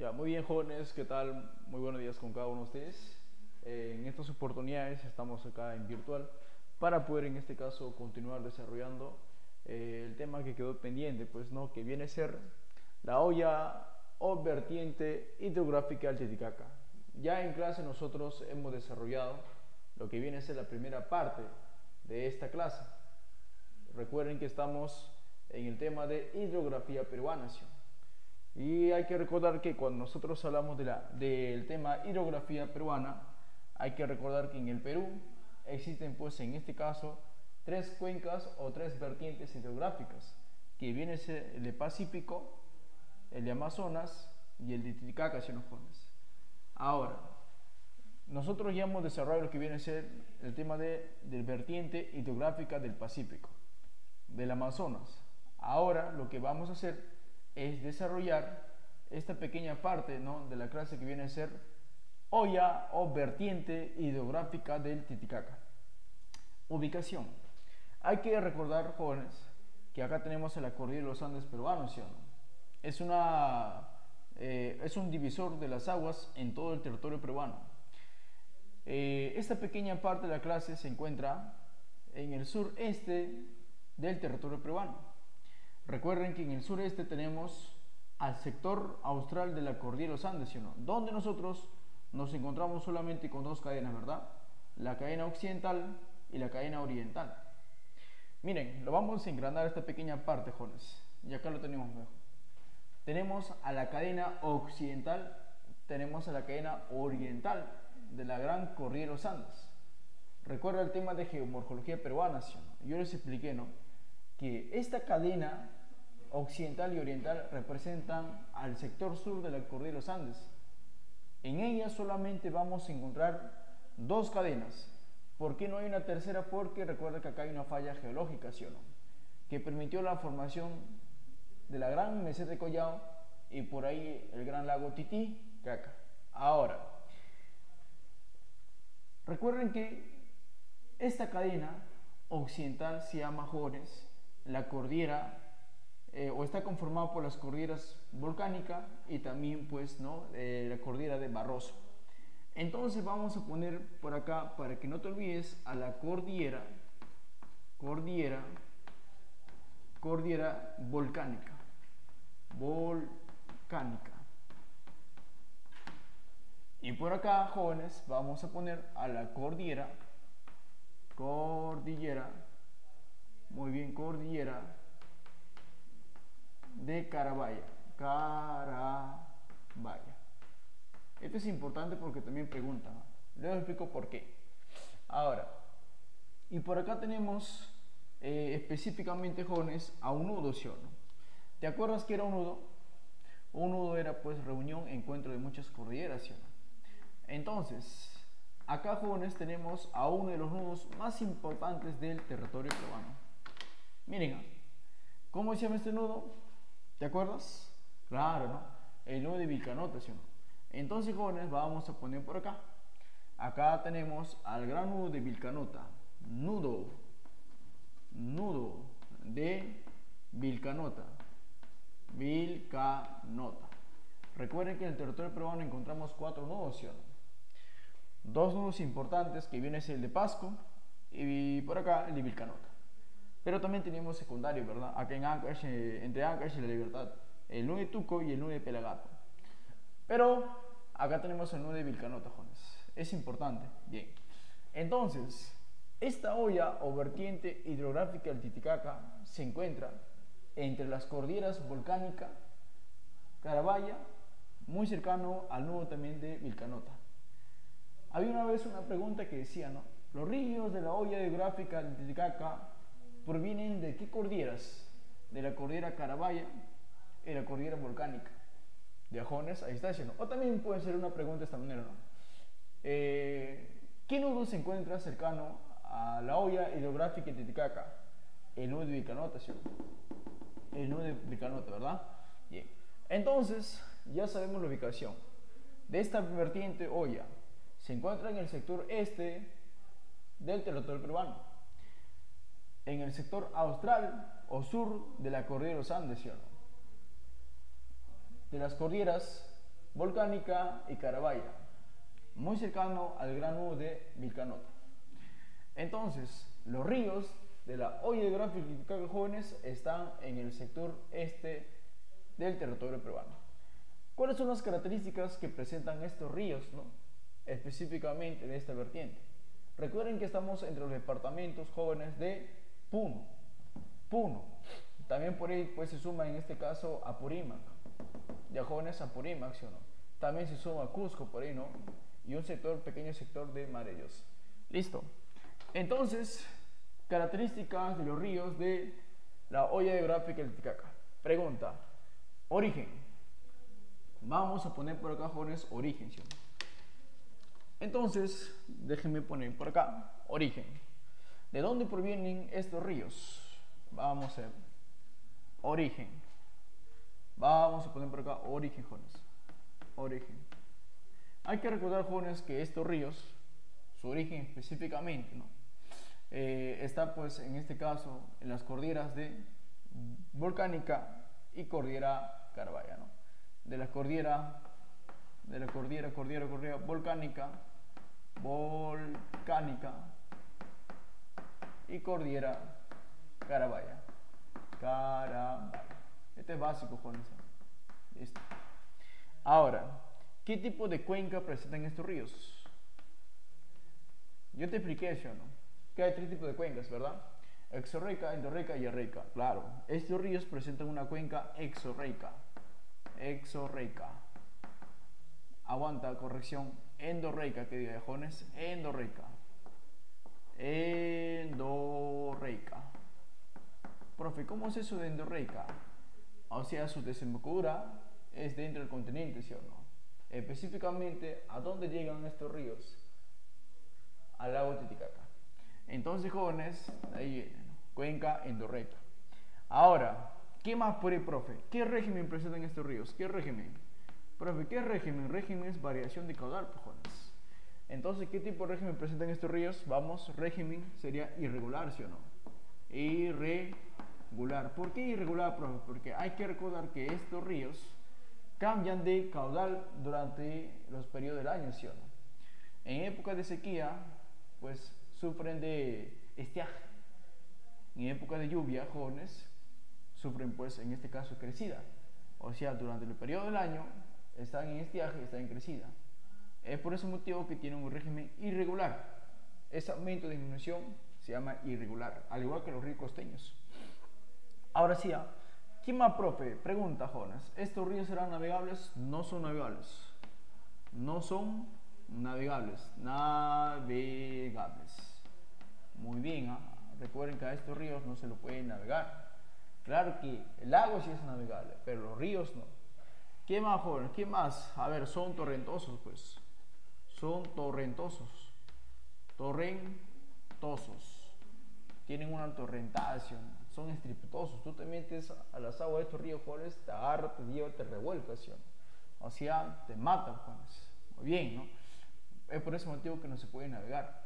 Ya, muy bien, jóvenes, ¿qué tal? Muy buenos días con cada uno de ustedes. En estas oportunidades estamos acá en virtual para poder en este caso continuar desarrollando el tema que quedó pendiente, pues no, que viene a ser la olla o vertiente hidrográfica del Titicaca. Ya en clase nosotros hemos desarrollado lo que viene a ser la primera parte de esta clase. Recuerden que estamos en el tema de hidrografía peruana, ¿sí? Y hay que recordar que cuando nosotros hablamos del tema hidrografía peruana, hay que recordar que en el Perú existen, pues en este caso, tres cuencas o tres vertientes hidrográficas, que viene a ser el de Pacífico, el de Amazonas y el de Titicaca, si nos pones. Ahora, nosotros ya hemos desarrollado lo que viene a ser el tema del vertiente hidrográfica del Pacífico, del Amazonas. Ahora lo que vamos a hacer es desarrollar esta pequeña parte, ¿no?, de la clase que viene a ser olla o vertiente hidrográfica del Titicaca. Ubicación. Hay que recordar, jóvenes, que acá tenemos la cordillera de los Andes peruanos, ¿sí o no? Es un divisor de las aguas en todo el territorio peruano. Esta pequeña parte de la clase se encuentra en el sureste del territorio peruano. Recuerden que en el sureste tenemos al sector austral de la cordillera de los Andes, ¿sí o no?, donde nosotros nos encontramos solamente con dos cadenas, ¿verdad? La cadena occidental y la cadena oriental. Miren, lo vamos a engranar esta pequeña parte, jóvenes, y acá lo tenemos mejor. Tenemos a la cadena occidental, tenemos a la cadena oriental de la gran cordillera de los Andes. Recuerda el tema de geomorfología peruana, ¿sí o no? Yo les expliqué, ¿no?, que esta cadena occidental y oriental representan al sector sur de la cordillera de los Andes. En ella solamente vamos a encontrar dos cadenas. ¿Por qué no hay una tercera? Porque recuerda que acá hay una falla geológica, ¿sí o no?, que permitió la formación de la gran meseta de Collao y por ahí el gran lago Titicaca. Ahora, recuerden que esta cadena occidental se llama, jóvenes, la cordillera o está conformado por las cordilleras volcánica y también, pues, no, la cordillera de Barroso. Entonces vamos a poner por acá, para que no te olvides, a la cordillera volcánica. Y por acá, jóvenes, vamos a poner a la cordillera, muy bien, cordillera de Carabaya. Esto es importante porque también preguntan, ¿no? Les explico por qué. Ahora, y por acá tenemos específicamente, jóvenes, a un nudo, ¿sí o no? ¿Te acuerdas que era un nudo? Un nudo era, pues, reunión, encuentro de muchas cordilleras, ¿sí o no? Entonces, acá, jóvenes, tenemos a uno de los nudos más importantes del territorio peruano. Miren, ¿cómo se llama este nudo? ¿Te acuerdas? Claro, ¿no? El nudo de Vilcanota, ¿sí o no? Entonces, jóvenes, vamos a poner por acá. Acá tenemos al gran nudo de Vilcanota. Nudo de Vilcanota. Recuerden que en el territorio peruano encontramos cuatro nudos, ¿sí o no? Dos nudos importantes, que viene a ser el de Pasco y por acá el de Vilcanota. Pero también tenemos secundarios, ¿verdad? Acá en Ancash, entre Ancash y La Libertad, el nudo de Tuco y el nudo de Pelagato. Pero acá tenemos el nudo de Vilcanota, jóvenes. Es importante. Bien. Entonces, esta olla o vertiente hidrográfica del Titicaca se encuentra entre las cordilleras volcánica, Carabaya, muy cercano al nudo también de Vilcanota. Había una vez una pregunta que decía, ¿no?, los ríos de la olla hidrográfica del Titicaca provienen ¿de qué cordilleras? De la cordillera Carabaya y la cordillera volcánica. De jóvenes, ahí está, ¿no? O también puede ser una pregunta de esta manera, ¿no? ¿Qué nudo se encuentra cercano a la olla hidrográfica de Titicaca? El nudo de Vilcanota, ¿sí? El nudo de Vilcanota, ¿verdad? Bien. Entonces, ya sabemos la ubicación de esta vertiente olla. Se encuentra en el sector este del territorio peruano, en el sector austral o sur de la cordillera de los Andes, ¿sí o no?, de las cordilleras volcánica y Carabaya, muy cercano al gran nudo de Vilcanota. Entonces, los ríos de la hoya hidrográfica Titicaca, jóvenes, están en el sector este del territorio peruano. ¿Cuáles son las características que presentan estos ríos, ¿no? Específicamente de esta vertiente? Recuerden que estamos entre los departamentos, jóvenes, de Puno. También por ahí pues se suma en este caso Apurímac. Ya, jóvenes, Apurímac, ¿sí o no? También se suma Cusco por ahí, ¿no? Y un pequeño sector de Madre de Dios. Listo. Entonces, características de los ríos de la hoya hidrográfica del Titicaca. Pregunta: origen. Vamos a poner por acá, jóvenes, origen, ¿sí? Entonces, déjenme poner por acá origen. ¿De dónde provienen estos ríos? Vamos a ver. Origen. Vamos a poner por acá origen, jóvenes. Origen. Hay que recordar, jóvenes, que estos ríos, su origen específicamente, ¿no? Está pues en este caso en las cordilleras de Volcánica y Cordillera Carabaya, ¿no? De la cordillera volcánica y Cordillera Carabaya. Este es básico, jóvenes. Listo. Ahora, ¿qué tipo de cuenca presentan estos ríos? Yo te expliqué eso, ¿no? Que hay tres tipos de cuencas, ¿verdad? Exorreica, endorreica y arreica. Claro, estos ríos presentan una cuenca exorreica. Aguanta, corrección. Endorreica, que diga, jóvenes. Endorreica. Profe, ¿cómo es eso de endorreica? O sea, su desembocadura es dentro del continente, ¿sí o no? Específicamente, ¿a dónde llegan estos ríos? Al lago Titicaca. Entonces, jóvenes, ahí viene, ¿no? Cuenca endorreica. Ahora, ¿qué más por ahí, profe? ¿Qué régimen presentan estos ríos? ¿Qué régimen? Profe, ¿qué régimen? Régimen es variación de caudal, pues, jóvenes. Entonces, ¿qué tipo de régimen presentan estos ríos? Vamos, régimen sería irregular, ¿sí o no? Irregular. ¿Por qué irregular, profe? Porque hay que recordar que estos ríos cambian de caudal durante los periodos del año, ¿sí o no? En época de sequía, pues sufren de estiaje. En época de lluvia, jóvenes, sufren pues en este caso crecida. O sea, durante el periodo del año están en estiaje, están en crecida. Es por ese motivo que tienen un régimen irregular. Ese aumento de disminución se llama irregular, al igual que los ríos costeños. Ahora sí, ¿quién más, profe? Pregunta, jóvenes. ¿Estos ríos serán navegables? No son navegables. No son navegables. Muy bien, recuerden que a estos ríos no se lo pueden navegar. Claro que el lago sí es navegable, pero los ríos no. ¿Qué más, jóvenes? ¿Qué más? A ver, son torrentosos, pues. Son torrentosos. Tienen una torrentación. Son estrepitosos. Tú te metes a las aguas de estos ríos, jóvenes, te agarra, te lleva, te revuelca, ¿sí? O sea, te matan, jóvenes. Muy bien, ¿no? Es por ese motivo que no se puede navegar.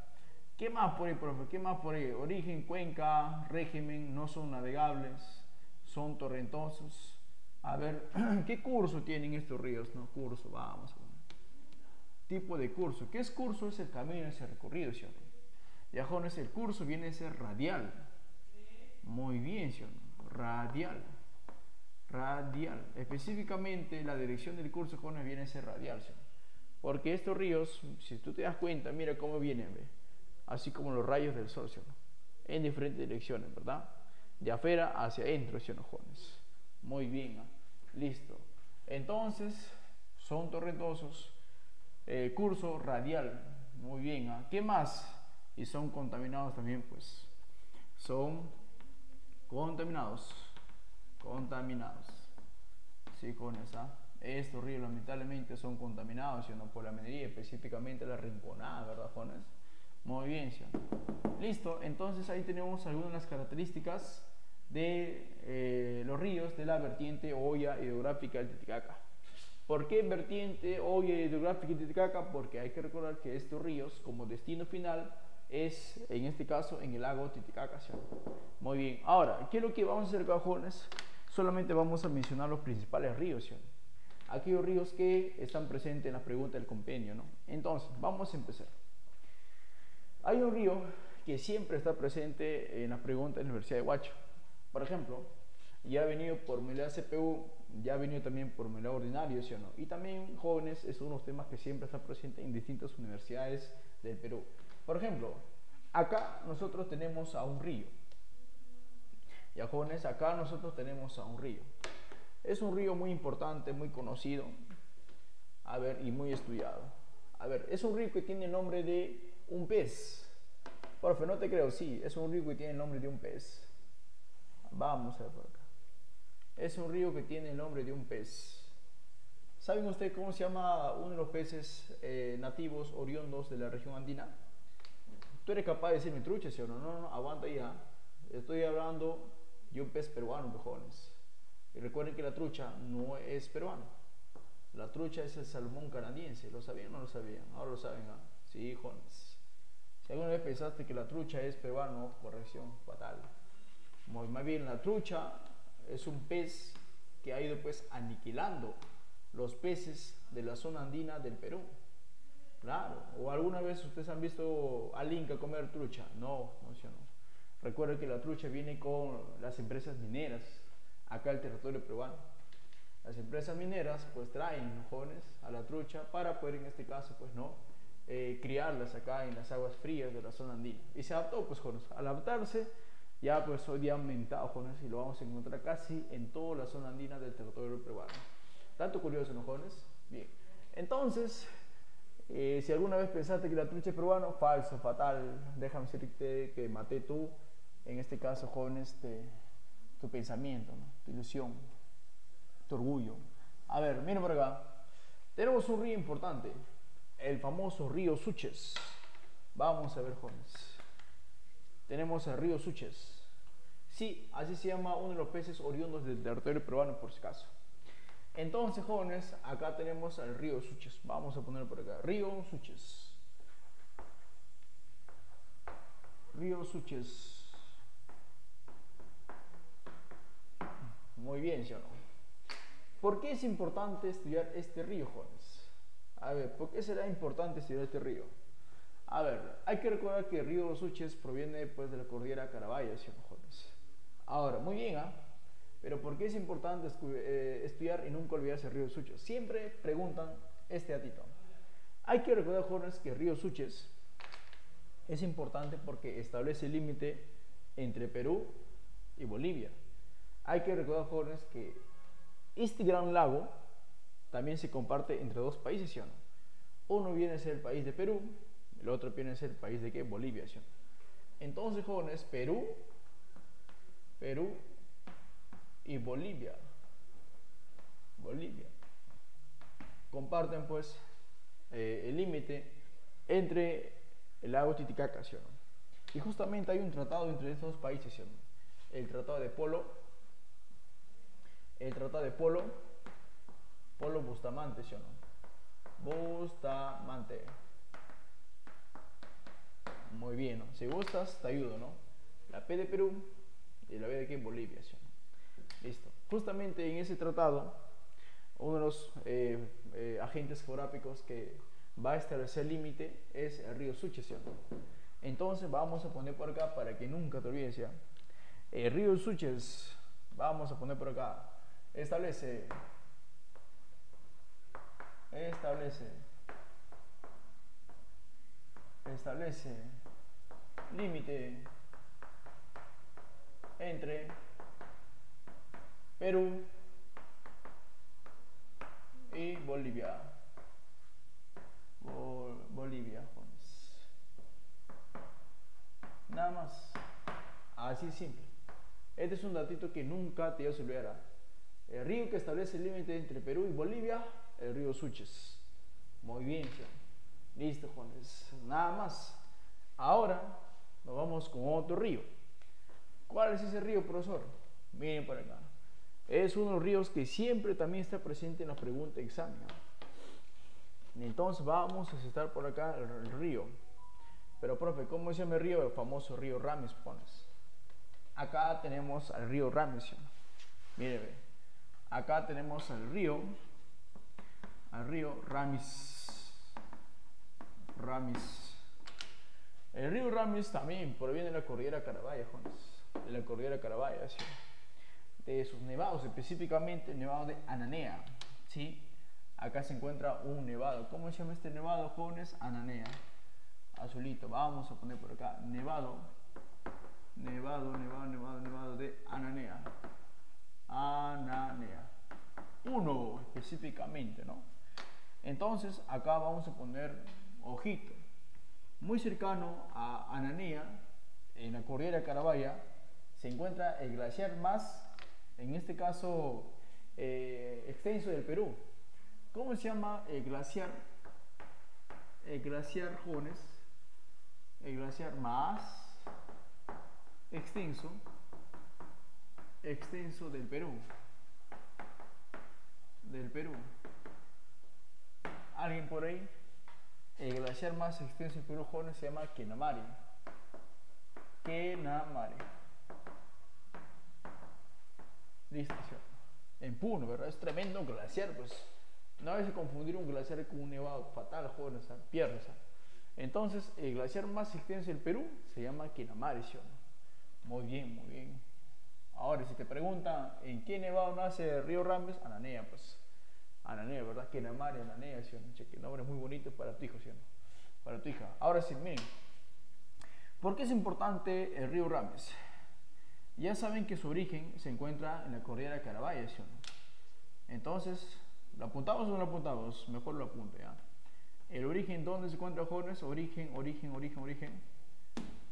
¿Qué más por ahí, profe? ¿Qué más por ahí? Origen, cuenca, régimen, no son navegables, son torrentosos. A ver, ¿qué curso tienen estos ríos? No, curso, vamos. Tipo de curso. ¿Qué es curso? Es el camino, es el recorrido, ¿sí o no? Ya, jóvenes, el curso viene a ser radial. Muy bien, ¿sí o no? Radial. Específicamente, la dirección del curso, jóvenes, viene a ser radial, ¿sí o no? Porque estos ríos, si tú te das cuenta, mira cómo vienen, ¿ve? Así como los rayos del sol, ¿sí o no? En diferentes direcciones, ¿verdad? De afuera hacia adentro, ¿sí o no, jóvenes? Muy bien, ¿eh? Listo. Entonces, son torrentosos. Curso radial. Muy bien, ¿eh? ¿Qué más? Y son contaminados también, pues. Son contaminados. Sí, jóvenes, ¿eh? Estos ríos lamentablemente son contaminados, ¿sí o no? Por la minería, específicamente la Rinconada, ¿verdad, jóvenes? Muy bien, ¿sí o no? Listo, entonces ahí tenemos algunas de las características de los ríos de la vertiente hoya hidrográfica del Titicaca. ¿Por qué vertiente hoya hidrográfica del Titicaca? Porque hay que recordar que estos ríos, como destino final, es en este caso en el lago Titicaca, ¿sí? Muy bien, ahora, ¿qué es lo que vamos a hacer acá, jóvenes? Solamente vamos a mencionar los principales ríos, ¿sí? aquellos ríos que están presentes en la pregunta del compendio, ¿no? Entonces, vamos a empezar. Hay un río que siempre está presente en la pregunta de la Universidad de Huacho. Por ejemplo, ya ha venido por modalidad CPU, ya ha venido también por modalidad ordinario, ¿sí o no? Y también, jóvenes, es uno de los temas que siempre está presente en distintas universidades del Perú. Por ejemplo, acá nosotros tenemos a un río. Ya, jóvenes, acá nosotros tenemos a un río. Es un río muy importante, muy conocido, a ver, y muy estudiado. A ver, es un río que tiene el nombre de un pez. Profe, no te creo, sí, es un río que tiene el nombre de un pez. Vamos a ver por acá. Es un río que tiene el nombre de un pez. ¿Saben ustedes cómo se llama uno de los peces nativos oriundos de la región andina? ¿Tú eres capaz de decirme trucha, sí o no? No, aguanta ya. Estoy hablando de un pez peruano, jóvenes. Y recuerden que la trucha no es peruana. La trucha es el salmón canadiense. ¿Lo sabían o no lo sabían? Ahora lo saben, ¿ah? Sí, jóvenes. Si alguna vez pensaste que la trucha es peruano, corrección fatal. Más bien, la trucha es un pez que ha ido pues aniquilando los peces de la zona andina del Perú. Claro. ¿O alguna vez ustedes han visto al Inca comer trucha? No, no. Recuerden que la trucha viene con las empresas mineras acá al territorio peruano. Las empresas mineras pues traen, jóvenes, a la trucha para poder, en este caso, pues no criarlas acá en las aguas frías de la zona andina. Y se adaptó, pues, jóvenes. Al adaptarse, ya pues hoy día ha aumentado, jóvenes, y lo vamos a encontrar casi en toda la zona andina del territorio peruano. Tanto curioso, ¿no, jóvenes? Bien. Entonces, si alguna vez pensaste que la trucha es peruana, falso, fatal. Déjame decirte que maté tú, en este caso, jóvenes, tu pensamiento, ¿no? Tu ilusión, tu orgullo. A ver, miren por acá. Tenemos un río importante, el famoso río Suches. Vamos a ver, jóvenes. Tenemos el río Suches. Sí, así se llama uno de los peces oriundos del territorio peruano, por si acaso. Entonces, jóvenes, acá tenemos al río Suches. Vamos a ponerlo por acá. Río Suches. Río Suches. Muy bien, ¿sí o no? ¿Por qué es importante estudiar este río, jóvenes? A ver, ¿por qué será importante estudiar este río? A ver, hay que recordar que el río Suches proviene pues de la cordillera Carabaya, ¿sí o no, jóvenes? Ahora, muy bien, ¿ah? Pero ¿por qué es importante estudiar y nunca olvidarse el río Suches? Siempre preguntan este datito. Hay que recordar, jóvenes, que el río Suches es importante porque establece el límite entre Perú y Bolivia. Hay que recordar, jóvenes, que este gran lago también se comparte entre dos países, ¿sí o no? Uno viene a ser el país de Perú, el otro viene a ser el país de ¿qué? Bolivia, ¿sí o no? Entonces, jóvenes, Perú y Bolivia comparten pues el límite entre el lago Titicaca, ¿sí o no? Y justamente hay un tratado entre estos dos países, ¿sí o no? El tratado de Polo Bustamante, ¿sí o no? Bustamante. Muy bien, ¿no? Si gustas, te ayudo, ¿no? La P de Perú y la B de ¿qué? Bolivia, ¿sí o no? Listo. Justamente en ese tratado, uno de los agentes geográficos que va a establecer límite es el río Suches, ¿sí o no? Entonces vamos a poner por acá para que nunca te olvides, ¿ya? El río Suches, vamos a poner por acá, establece límite entre Perú y Bolivia. Bolivia, jóvenes. Nada más. Así simple. Este es un datito que nunca te olvidará. El río que establece el límite entre Perú y Bolivia, el río Suches. Muy bien, ¿sí? Listo, jóvenes. Nada más. Ahora nos vamos con otro río. ¿Cuál es ese río, profesor? Miren por acá. Es uno de los ríos que siempre también está presente en la pregunta de examen. Entonces vamos a citar por acá el río. Pero, profe, ¿cómo se llama el río? El famoso río Ramis, pones. Acá tenemos al río Ramis. Mire, acá tenemos al río al río Ramis. El río Ramis también proviene de la cordillera Carabaya, jóvenes, de la cordillera Carabaya, ¿sí? De sus nevados, específicamente el nevado de Ananea, ¿sí? Acá se encuentra un nevado. ¿Cómo se llama este nevado, jóvenes? Ananea. Azulito. Vamos a poner por acá nevado de Ananea. Ananea. Uno específicamente, ¿no? Entonces acá vamos a poner ojito. Muy cercano a Ananea, en la cordillera Carabaya, se encuentra el glaciar más, en este caso, extenso del Perú. ¿Cómo se llama el glaciar? El glaciar, jóvenes, el glaciar más extenso del Perú. ¿Alguien por ahí? El glaciar más extenso del Perú, jóvenes, se llama Kenamare. Listo, ¿cierto? En Puno, ¿verdad? Es tremendo glaciar, pues. No debes confundir un glaciar con un nevado fatal, jóvenes, ¿sabes? Pierdes, ¿sabes? Entonces, el glaciar más extenso del Perú se llama Kenamare, ¿sí? Muy bien. Ahora, si te preguntan en qué nevado nace el río Ramis, Ananea, pues. Ananea, ¿verdad? Kenamare, Ananea, ¿sí? Cheque, nombre muy bonito para tu hijo, ¿sí? Para tu hija. Ahora sí, miren. ¿Por qué es importante el río Ramis? Ya saben que su origen se encuentra en la cordillera Carabaya, ¿sí? Entonces, ¿lo apuntamos o no lo apuntamos? Mejor lo apunto, ¿ya? El origen, ¿dónde se encuentra, jóvenes? Origen.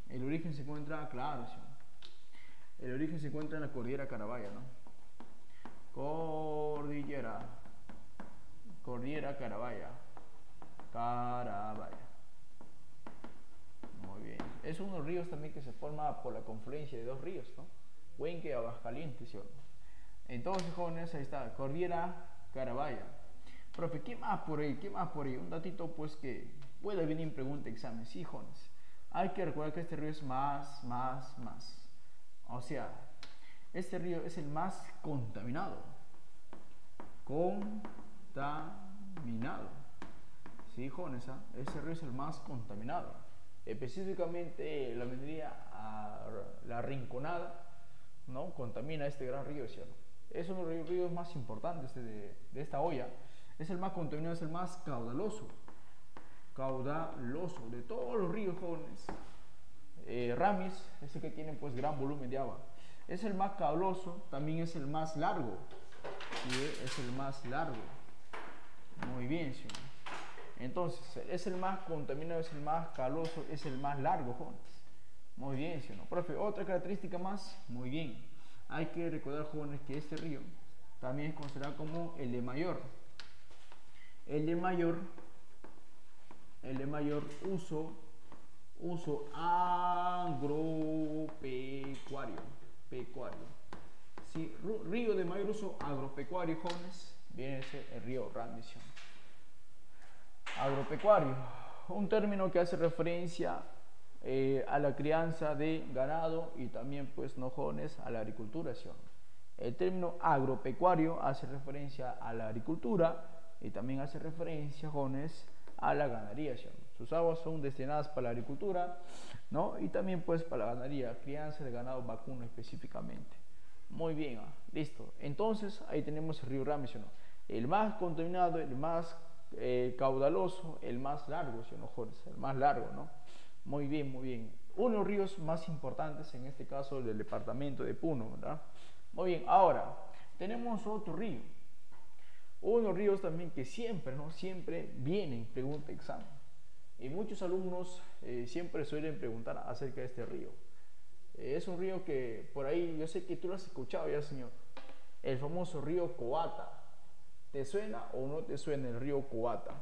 El origen se encuentra, claro, ¿sí? El origen se encuentra en la cordillera Carabaya, ¿no? Cordillera Carabaya. Muy bien. Es uno de los ríos también que se forma por la confluencia de dos ríos, ¿no? Huenque y Aguascalientes, ¿sí? Entonces, jóvenes, ahí está, cordillera Carabaya. Profe, ¿qué más por ahí? Un datito, pues, que puede venir en pregunta examen. Sí, jóvenes. Hay que recordar que este río es más. O sea, este río es el más contaminado. Sí, jóvenes, ¿eh? Ese río es el más contaminado. Específicamente la minería a La Rinconada, ¿no? Contamina este gran río, ¿sí? Es uno de los ríos más importantes de esta olla. Es el más contaminado, es el más caudaloso de todos los ríos, jóvenes. Ramis es el que tiene, pues, gran volumen de agua. Es el más caudaloso, también es el más largo. ¿Sí? Es el más largo. Muy bien, ¿sí? Entonces, es el más contaminado, es el más caudaloso, es el más largo, jóvenes. Muy bien, ¿sí? ¿No? Profe, otra característica más. Muy bien. Hay que recordar, jóvenes, que este río también es considerado como el de mayor uso agropecuario. Sí, río de mayor uso agropecuario, jóvenes, viene a ser el río Ramis. Agropecuario, un término que hace referencia a la crianza de ganado y también, pues, no, jóvenes, a la agricultura, ¿sí? El término agropecuario hace referencia a la agricultura y también hace referencia, jóvenes, a la ganadería, ¿sí? Sus aguas son destinadas para la agricultura, ¿no? Y también, pues, para la ganadería, crianza de ganado vacuno específicamente. Muy bien, listo. Entonces, ahí tenemos el río Ramis, ¿no? El más contaminado, el más caudaloso, el más largo, ¿sí? ¿No, jóvenes? El más largo, ¿no? Muy bien. Uno de los ríos más importantes, en este caso, del departamento de Puno, ¿verdad? Muy bien, ahora, tenemos otro río. Uno de los ríos también que siempre, ¿no? Siempre vienen, pregunta examen. Y muchos alumnos siempre suelen preguntar acerca de este río. Es un río que por ahí, yo sé que tú lo has escuchado ya, señor. El famoso río Coata. ¿Te suena o no te suena el río Coata?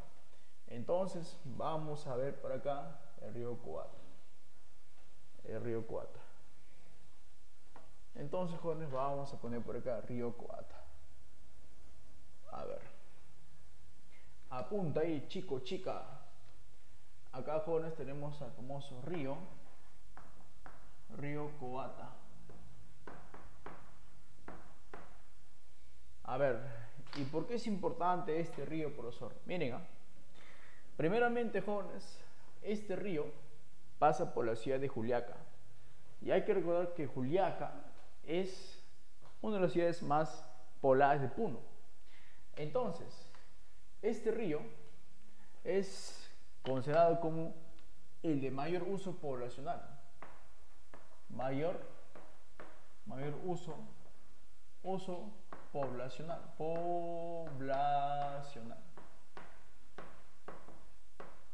Entonces, vamos a ver por acá el río Coata. Entonces, jóvenes, vamos a poner por acá río Coata. A ver. Apunta ahí, chico, chica. Acá, jóvenes, tenemos al famoso río Coata. A ver, ¿Y por qué es importante este río, profesor? Miren, primeramente, jóvenes, este río pasa por la ciudad de Juliaca. Y hay que recordar que Juliaca es una de las ciudades más pobladas de Puno. Entonces, este río es considerado como el de mayor uso poblacional. Mayor uso poblacional.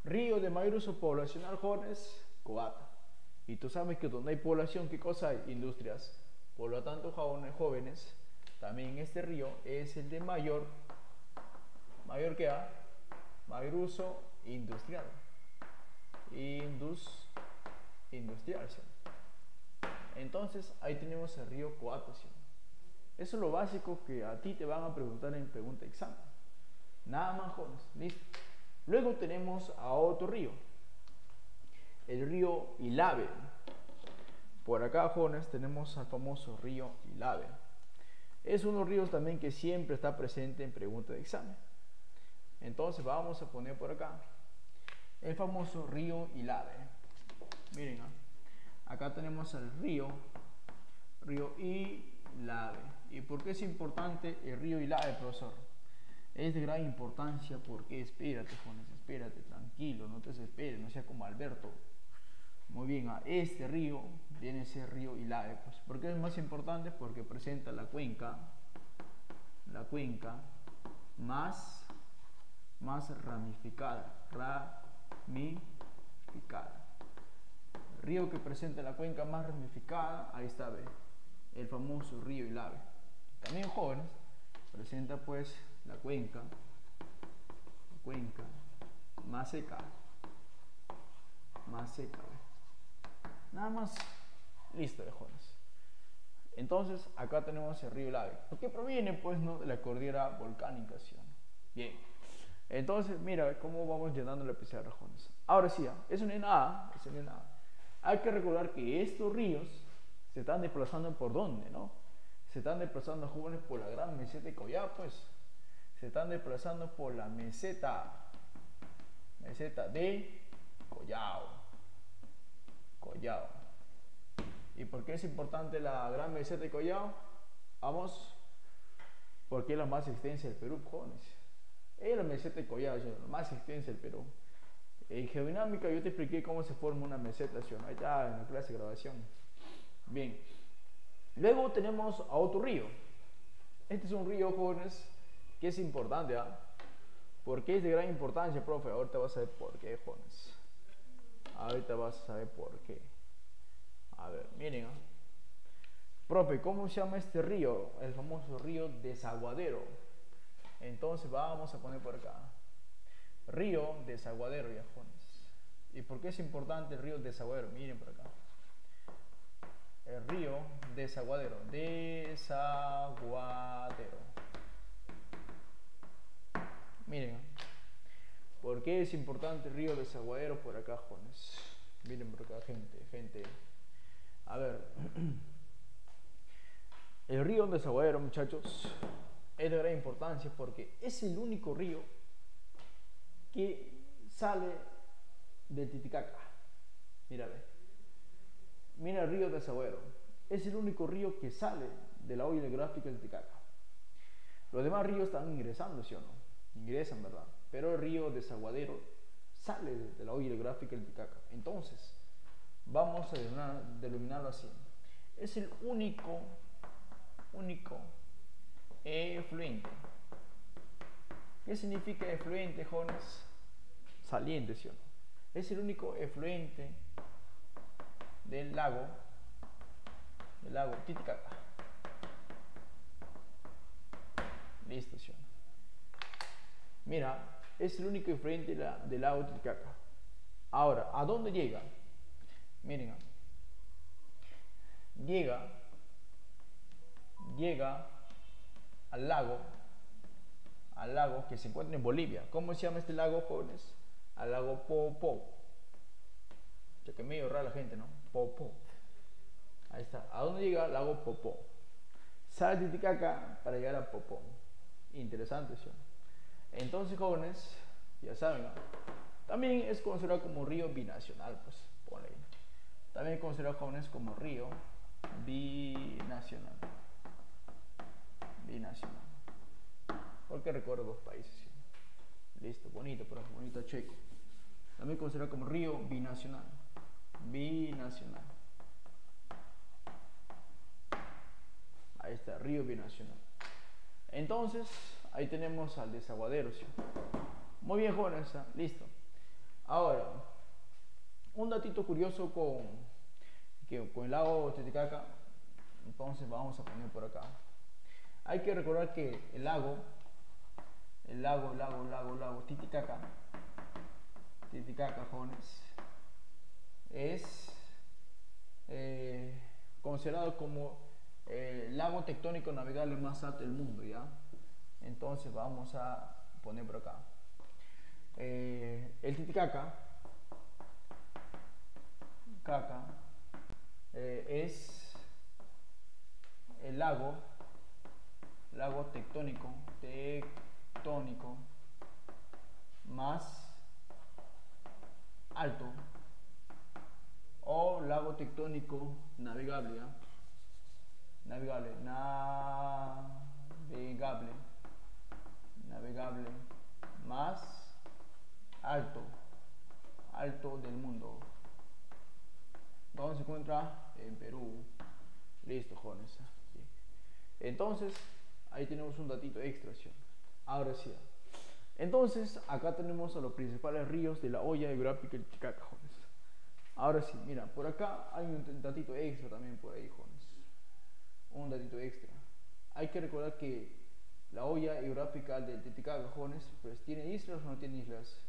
Río de mayor uso poblacional, jóvenes, Coata. Y tú sabes que donde hay población, ¿qué cosa hay? Industrias. Por lo tanto, jóvenes, también este río es el de mayor que ha, mayor uso industrial. Industrial, ¿sí? Entonces, ahí tenemos el río Coata, ¿sí? Eso es lo básico que a ti te van a preguntar en pregunta de examen. Nada más, jóvenes. Listo. Luego tenemos a otro río, el río Ilave. Por acá, jóvenes, tenemos al famoso río Ilave. Es uno de los ríos también que siempre está presente en pregunta de examen. Entonces vamos a poner por acá el famoso río Ilave. Miren, acá tenemos el río Ilave. ¿Y por qué es importante el río Ilave, profesor? Es de gran importancia porque, espérate, jóvenes, espérate, tranquilo, no te desesperes, no sea como Alberto. Muy bien, a este río viene ese río Ilave. Pues, ¿por qué es más importante? Porque presenta la cuenca más ramificada. El río que presenta la cuenca más ramificada, ahí está, ve, el famoso río Ilave. También, jóvenes, presenta pues la cuenca más seca, ¿ve? Nada más. Listo, jóvenes. Entonces, acá tenemos el río Ilave, porque proviene pues, ¿no?, de la cordillera volcánica, ¿sí? Bien. Entonces, mira cómo vamos llenando la pizarra, jóvenes. Ahora sí, es una nada. Hay que recordar que estos ríos se están desplazando por dónde, ¿no? Se están desplazando, jóvenes, por la gran meseta de Collao, pues. Se están desplazando por la meseta de Collao. ¿Y por qué es importante la gran meseta de Collao? Vamos, porque es la más extensa del Perú, jóvenes. Es la meseta de Collao, la más extensa del Perú. En geodinámica yo te expliqué cómo se forma una meseta, ¿sí? Ahí está en la clase de grabación. Bien. Luego tenemos a otro río. Este es un río, jóvenes, que es importante, ¿ah? ¿Por qué es de gran importancia, profe? Ahorita vas a saber por qué, jóvenes. Ahorita vas a saber por qué. A ver, miren, profe, ¿cómo se llama este río? El famoso río Desaguadero. Entonces vamos a poner por acá río Desaguadero, ya, jóvenes. ¿Y por qué es importante el río Desaguadero? Miren por acá. El río Desaguadero. Miren, ¿por qué es importante el río Desaguadero por acá, jóvenes? Miren por acá, gente. A ver, el río Desaguadero, muchachos, es de gran importancia porque es el único río que sale del Titicaca. Mira el río Desaguadero. Es el único río que sale de la olla hidrográfica del Titicaca. Los demás ríos están ingresando, ¿sí o no? Ingresan, ¿verdad? Pero el río Desaguadero sale de la olla hidrográfica del Titicaca. Entonces, vamos a denominarlo así. Es el único efluente. ¿Qué significa efluente, jóvenes? Saliente, ¿sí o no? Es el único efluente del lago Titicaca. Listo, ¿sí o no? Mira, es el único efluente del lago Titicaca. Ahora, ¿a dónde llega? Miren, llega al lago que se encuentra en Bolivia. ¿Cómo se llama este lago, jóvenes? Al lago Poopó. Ya que medio rara la gente, ¿no? Poopó. Ahí está. ¿A dónde llega el lago Poopó? Sale de Titicaca para llegar a Poopó. Interesante, ¿sí? Entonces, jóvenes, ya saben, ¿no? También es considerado como río binacional, pues, ponle ahí. También es considerado, jóvenes, como río binacional. Binacional. Porque recorre dos países, ¿sí? Listo, bonito, pero bonito checo. También considerado como río binacional. Binacional. Ahí está, río binacional. Entonces, ahí tenemos al desaguadero, ¿sí? Muy bien, jóvenes, listo. Ahora, un datito curioso con el lago Titicaca. Entonces vamos a poner por acá. Hay que recordar que el lago Titicaca, jóvenes, es considerado como el lago tectónico navegable más alto del mundo, ¿ya? Entonces vamos a poner por acá. El Titicaca es el lago tectónico más alto, o lago tectónico navegable, ¿ya? Navegable más alto del mundo. ¿Dónde se encuentra? En Perú. Listo, jóvenes. Sí. Entonces, ahí tenemos un datito extra, ¿sí? Ahora sí. Entonces, acá tenemos a los principales ríos de la olla hidrográfica del Titicaca, jóvenes. Ahora sí, mira, por acá hay un datito extra también por ahí, jóvenes. Un datito extra. Hay que recordar que la olla hidrográfica del Titicaca, jóvenes, pues ¿tiene islas o no tiene islas?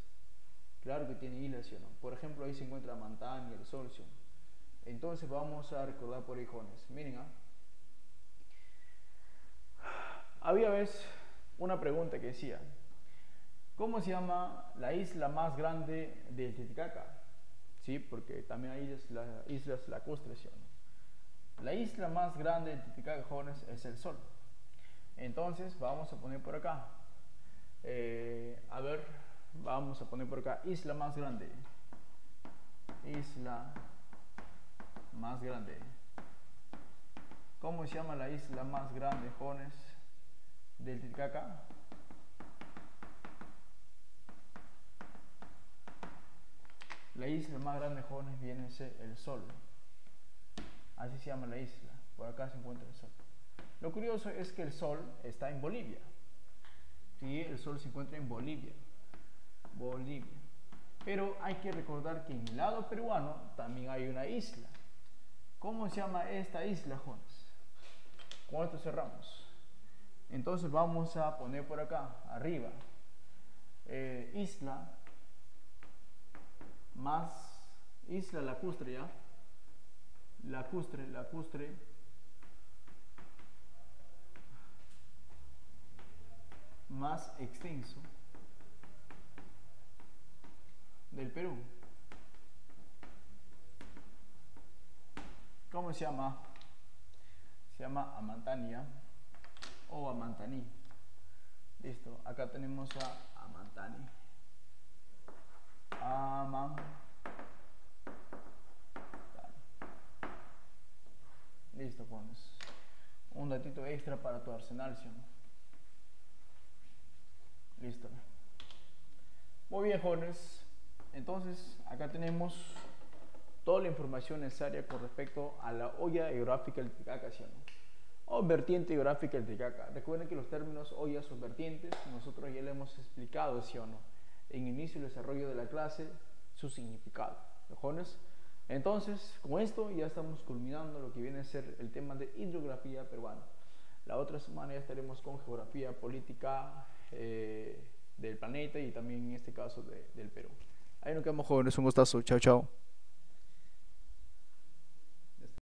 Claro que tiene islas, ¿sí o no? Por ejemplo, ahí se encuentra Mantán y el Sol, ¿sí? Entonces vamos a recordar por ahí, jóvenes. Miren, había vez una pregunta que decía: ¿cómo se llama la isla más grande del Titicaca? Sí, porque también hay islas lacustres, ¿sí o no? La isla más grande del Titicaca, jóvenes, es el Sol. Entonces vamos a poner por acá. A ver, vamos a poner por acá: isla más grande. Isla más grande. ¿Cómo se llama la isla más grande, jóvenes, del Titicaca? La isla más grande, jóvenes, viene a ser el Sol. Así se llama la isla. Por acá se encuentra el Sol. Lo curioso es que el Sol está en Bolivia. Sí, el Sol se encuentra en Bolivia. Pero hay que recordar que en el lado peruano también hay una isla. ¿Cómo se llama esta isla, jóvenes? Con esto cerramos. Entonces vamos a poner por acá, arriba, isla lacustre, ¿ya? Lacustre más extenso del Perú. ¿Cómo se llama? Se llama Amantania o Amantaní. Listo, acá tenemos a Amantani. Listo, jóvenes. Un datito extra para tu arsenal, ¿sí o no? Listo. Muy bien, jóvenes. Entonces, acá tenemos toda la información necesaria con respecto a la olla hidrográfica del Titicaca, ¿sí o no? O vertiente hidrográfica del Titicaca. Recuerden que los términos ollas o vertientes nosotros ya le hemos explicado, ¿sí o no?, en inicio y desarrollo de la clase, su significado, jóvenes. Entonces, con esto ya estamos culminando lo que viene a ser el tema de hidrografía peruana. La otra semana ya estaremos con geografía política del planeta y también en este caso del Perú. Ahí nos quedamos, jóvenes. Un gustazo. Chao, chao.